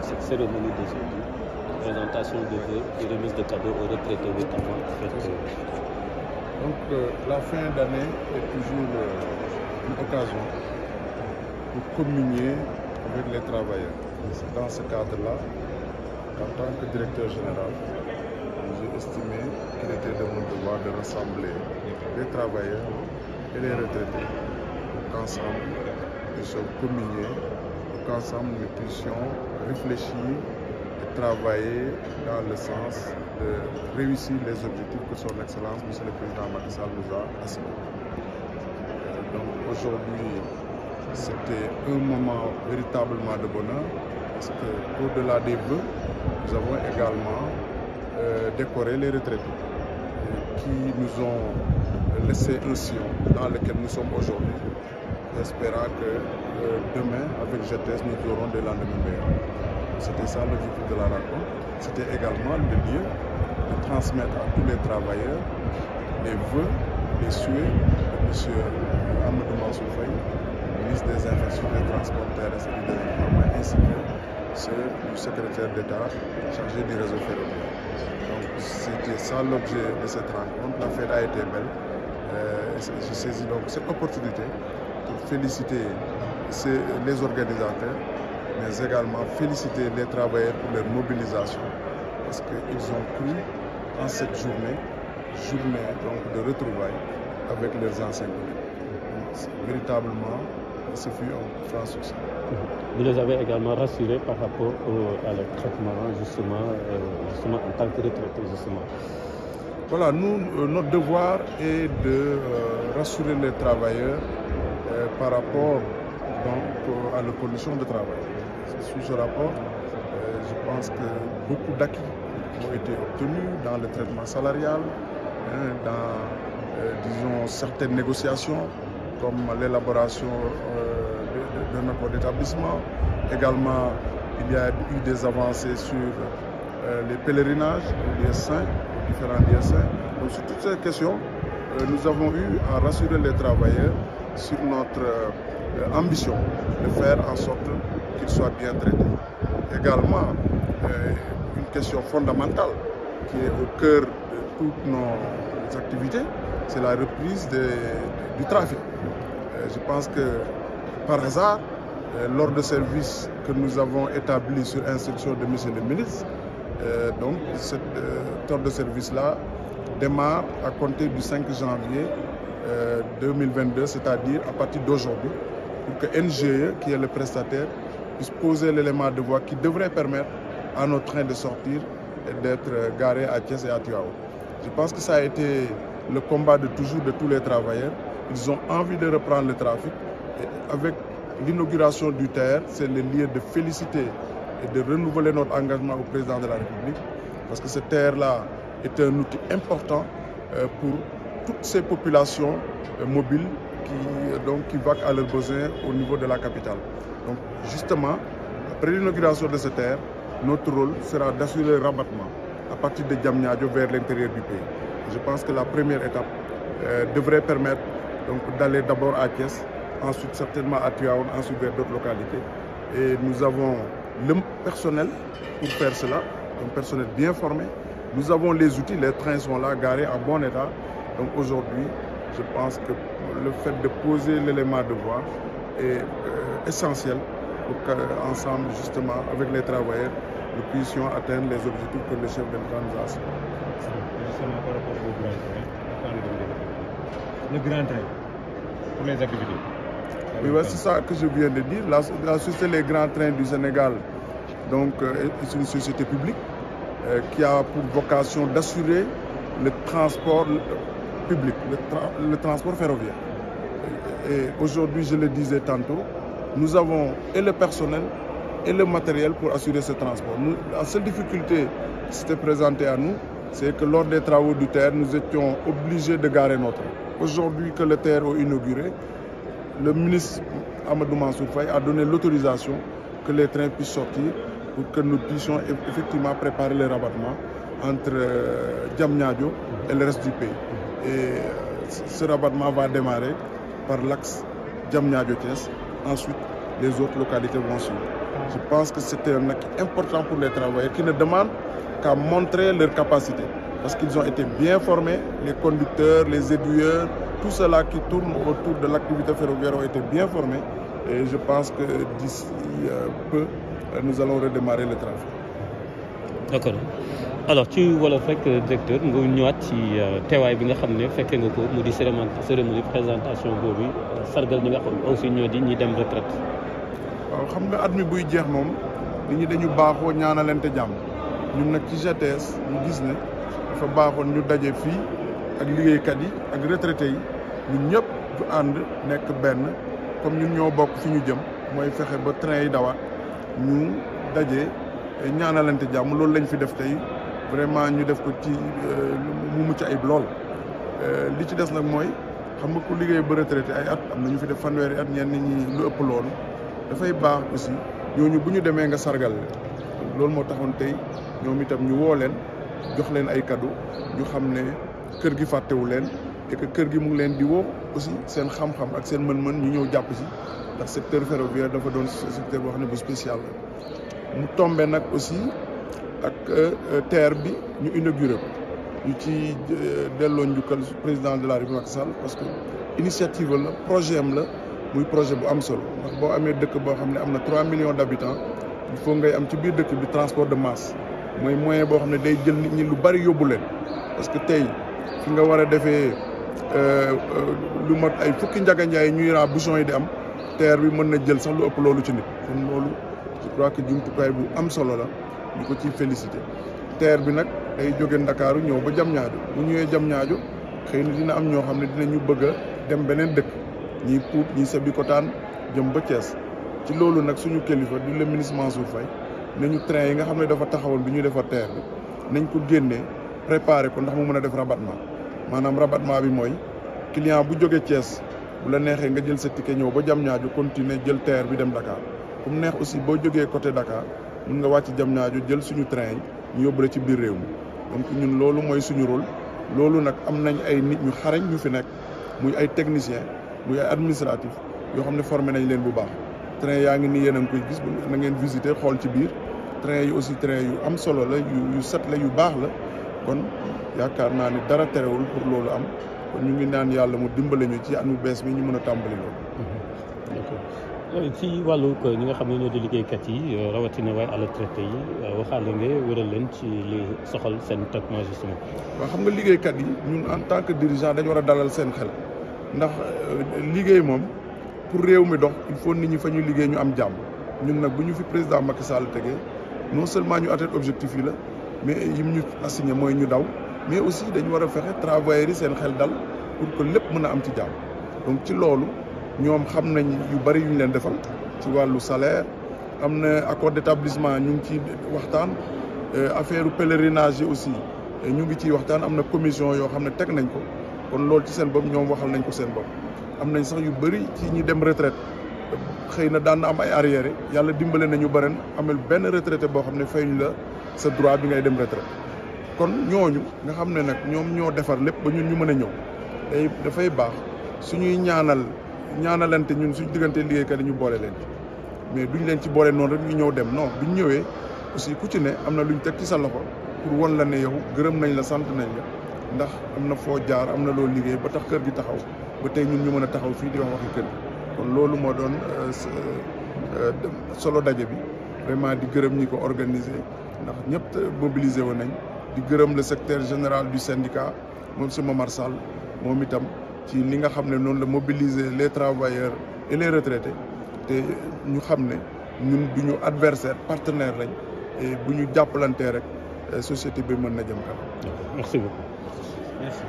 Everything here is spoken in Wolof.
cette cérémonie d'aujourd'hui, présentation de vœux et remise de cadeaux aux retraités notamment. Donc la fin d'année est toujours une occasion pour communier avec les travailleurs. C'est dans ce cadre-là, en tant que directeur général, j'ai estimé qu'il était de mon devoir de rassembler les travailleurs et les retraités pour qu'ensemble nous puissions communier, pour qu'ensemble nous puissions réfléchir et travailler dans le sens de réussir les objectifs que son Excellence, M. le Président Macky Sall, nous a assignés. Donc aujourd'hui, c'était un moment véritablement de bonheur parce qu'au-delà des vœux, nous avons également décoré les retraités qui nous ont laissé un sillon dans lequel nous sommes aujourd'hui, espérant que demain, avec GTS, nous aurons des lendemains meilleurs. C'était ça l'objectif de la rencontre. C'était également le lieu de transmettre à tous les travailleurs les vœux, les souhaits de M. Amadou Mansour Faye, ministre des Infrastructures, des Transports terrestres et des Développements, ainsi que ceux du secrétaire d'État chargé du réseau ferroviaire. Donc c'était ça l'objet de cette rencontre. La fête a été belle. Je saisis donc cette opportunité pour féliciter les organisateurs, mais également féliciter les travailleurs pour leur mobilisation, parce qu'ils ont cru en cette journée donc, de retrouvailles avec leurs anciens collègues. Véritablement, ce fut un franc succès. Vous les avez également rassurés par rapport à leur traitement, justement en tant que retraité, justement. Voilà, notre devoir est de rassurer les travailleurs par rapport donc, à leurs conditions de travail. Sur ce rapport, je pense que beaucoup d'acquis ont été obtenus dans le traitement salarial, dans, disons, certaines négociations, comme l'élaboration d'un accord d'établissement. Également, il y a eu des avancées sur les pèlerinages, les saints, différents lieux saints. Donc, sur toutes ces questions, nous avons eu à rassurer les travailleurs sur notre ambition de faire en sorte qu'ils soient bien traités. Également, une question fondamentale qui est au cœur de toutes nos activités, c'est la reprise du trafic. Je pense que par hasard, l'ordre de service que nous avons établi sur instruction de M. le ministre, donc cet ordre de service-là démarre à compter du 5 janvier 2022, c'est-à-dire à partir d'aujourd'hui, pour que NGE, qui est le prestataire, puisse poser l'élément de voie qui devrait permettre à nos trains de sortir et d'être garés à Thiès et à Tuao. Je pense que ça a été le combat de toujours de tous les travailleurs. Ils ont envie de reprendre le trafic. Et avec l'inauguration du TER, c'est le lieu de féliciter et de renouveler notre engagement au président de la République, parce que ce TER-là est un outil important pour toutes ces populations mobiles qui vaquent à leurs besoins au niveau de la capitale. Donc justement, après l'inauguration de ce TER, notre rôle sera d'assurer le rabattement à partir de Diamniadio vers l'intérieur du pays. Je pense que la première étape devrait permettre d'aller d'abord à Thiès, ensuite certainement à Tuaon, ensuite vers d'autres localités. Et nous avons le personnel pour faire cela, un personnel bien formé. Nous avons les outils, les trains sont là, garés en bon état. Donc aujourd'hui, je pense que le fait de poser l'élément de voie est essentiel pour qu'ensemble, justement, avec les travailleurs, nous puissions atteindre les objectifs que le chef de l'État nous a assignés. Justement par rapport au grand train, le grand train pour les activités. Oui, c'est ça que je viens de dire. La Société Les Grands Trains du Sénégal est une société publique qui a pour vocation d'assurer le transport public, le transport ferroviaire. Et aujourd'hui, je le disais tantôt, nous avons et le personnel et le matériel pour assurer ce transport. La seule difficulté qui s'était présentée à nous, c'est que lors des travaux du TER, nous étions obligés de garer notre train. Aujourd'hui que le TER est inauguré, le ministre Amadou Mansour Faye a donné l'autorisation que les trains puissent sortir pour que nous puissions effectivement préparer le rabattement entre Diamniadio et le reste du pays. Et ce rabattement va démarrer par l'axe Diamniadio-Thiès. Ensuite, les autres localités vont suivre. Je pense que c'était un acquis important pour les travailleurs qui ne demandent qu'à montrer leur capacité. Parce qu'ils ont été bien formés, les conducteurs, les aiguilleurs, tout cela qui tourne autour de l'activité ferroviaire ont été bien formés. Et je pense que d'ici peu, nous allons redémarrer le trafic. D'accord. Alors ci wolof rek directeur nga ñëwaat ci teewaay bi nga xam ne fekkee nga ko mu di cérémonie présentation boobu sargal ñi nga xam aussi ñoo di ñi dem retraite. waaw xam nga at mi buy jeex moom nit ñi dañu baaxoo ñaanalante jàmm ñun nag ci GTS ñu gis ne dafa baaxoon ñu daje fii ak liggéeykat yi ak retraités yi ñun ñëpp du ànd nekk benn comme ñun ñoo bokk fi ñu jëm mooy fexe ba train yi dawaat ñu daje ñaanalante jàmm loolu lañ fi def tey vraiment ñu def ko ci mu mucc ayib lool. li ci des nag mooy xam nga ku liggéey ba retraité ay at am na ñu fi def fanweeri at ñenn ñi lu ëpp loolu dafay baax aussi ñooñu bu ñu demee nga sargal loolu moo taxoon tey ñoom itam ñu woo leen jox leen ay cadeau ñu xam ne kër gi fàttewu leen et que kër gi mu ngi leen di woo aussi seen xam-xam ak seen mën-mën ñu ñëw jàpp si ndax secteur ferroviaire dafa doon secteur boo xam ne bu spécial la mu tombé nag aussi ak TER bi ñu inauguré ko ñu ci delloo njukkal président de la République Macky Sall parce que initiative la projet am la muy projet bu am solo ndax boo amee dëkk boo xam ne am na 3 millions d'habitants il faut ngay am ci biir dëkk bi transport de masse mooy moyen boo xam ne day jël nit ñi lu bari yóbbu leen parce que tey fi nga war a defee lu mat ay fukki njaganjaay ñuy raa bouchon yi di am TER bi mën na jël sax lu ëpp loolu ci nit kon loolu je crois que jumtukaay bu am solo la ñu ko ciy félicité TER bi nag day jóge Ndakaaru ñëw ba Diamniadio bu ñëwee Diamniadio xëy na dina am ñoo xam ne dinañu bëgg a dem beneen dëkk ñii Pout ñii Sébikotane jëm ba Thiès ci loolu nag suñu kilifa di le ministre Mansour Faye nañu train yi nga xam ne dafa taxawoon bi ñuy defar TER bi nañ ko génnee préparer ko ndax mu mën a def rabattement maanaam rabattement bi mooy client bu jógee Thiès bu la neexee nga jël sa ticket ñëw ba Diamniadio continuer jël TER bi dem Dakar comme neex aussi boo jógee côté Dakar mun nga wàcc Diamniadio jël suñu train yi ñu yóbbu la ci biir réew mi donc ñun loolu mooy suñu rôle loolu nag am nañ ay nit ñu xarañ ñu fi nekk muy ay techniciens muy ay administratif yoo xam ne formé nañ leen bu baax train yaa ngi nii yéen a ngi koy gis na ngeen visiter xool ci biir train yi aussi train yu am solo la yu set la yu baax la kon yaakaar naa ni dara terewul pour loolu am kon ñu ngi naan yàlla mu dimbale ñu ci at mu bees mi ñu mën a tàmbali loolu. ci wàllu ñi nga xam ne ñoo di liggéeykat yi rawatina waaye à la traité yi waxaale nga wéral leen ci li soxal seen traitement justement. waaw xam nga liggéeykat yi ñun en tant que dirigeant dañu war a dalal seen xel ndax liggéey moom pour réew mi dox il faut nit ñi fa ñu liggéey ñu am jàmm ñun nag bu ñu fi président Macky Sall tegee non seulement ñu atteindre objectif yi la mais yim ñu assigné mooy ñu daw mais aussi dañu war a fexe travailleurs yi seen xel dal pour que lépp mën a am ci jàmm donc ci loolu. ñoom xam nañ yu bari yu ñu leen defal ci wàllu salaire am na accord d'établissement ñu ngi ci waxtaan affaire pèlerinage yi aussi ñu ngi ciy waxtaan am na commission yoo xam ne teg nañ ko kon loolu ci seen bopp ñoom waxal nañ ko seen bopp am nañ sax yu bari ci ñi dem retraite xëy na daan na am ay arriéré yàlla dimbale nañu baren amel benn retraité boo xam ne fayuñ la sa droit bi ngay dem retraite kon ñooñu nga xam ne nag ñoom ñoo defar lépp ba ñun ñu mën a ñëw dafay baax suñuy ñaanalante ñun suñ diggante liggéeykat yi ñu boole leen mais duñ leen ci boole noonu rek ñu ñëw dem non duñ ñëwee aussi ku ci ne am na luñ teg ci sa loxo pour won la ne yow gërëm nañ la sant nañ la ndax am na foo jaar am na loolu liggéey ba tax kër gi taxaw ba tey ñun ñu mën a taxaw fii di wax waxi kër gi kon loolu moo doon solo daje bi vraiment di gërëm ñi ko organiser ndax ñëpp mobilisé woon nañ di gërëm le secrétaire général du syndicat moom si Momar Sall moom itam ci li nga xam ne noonu la mobiliser les travailleurs et les retraités te ñu xam ne ñun du ñu adversaire partenaire lañ et bu ñu jàppalantee rek société bi mën na jëm kanam. Merci beaucoup. Merci.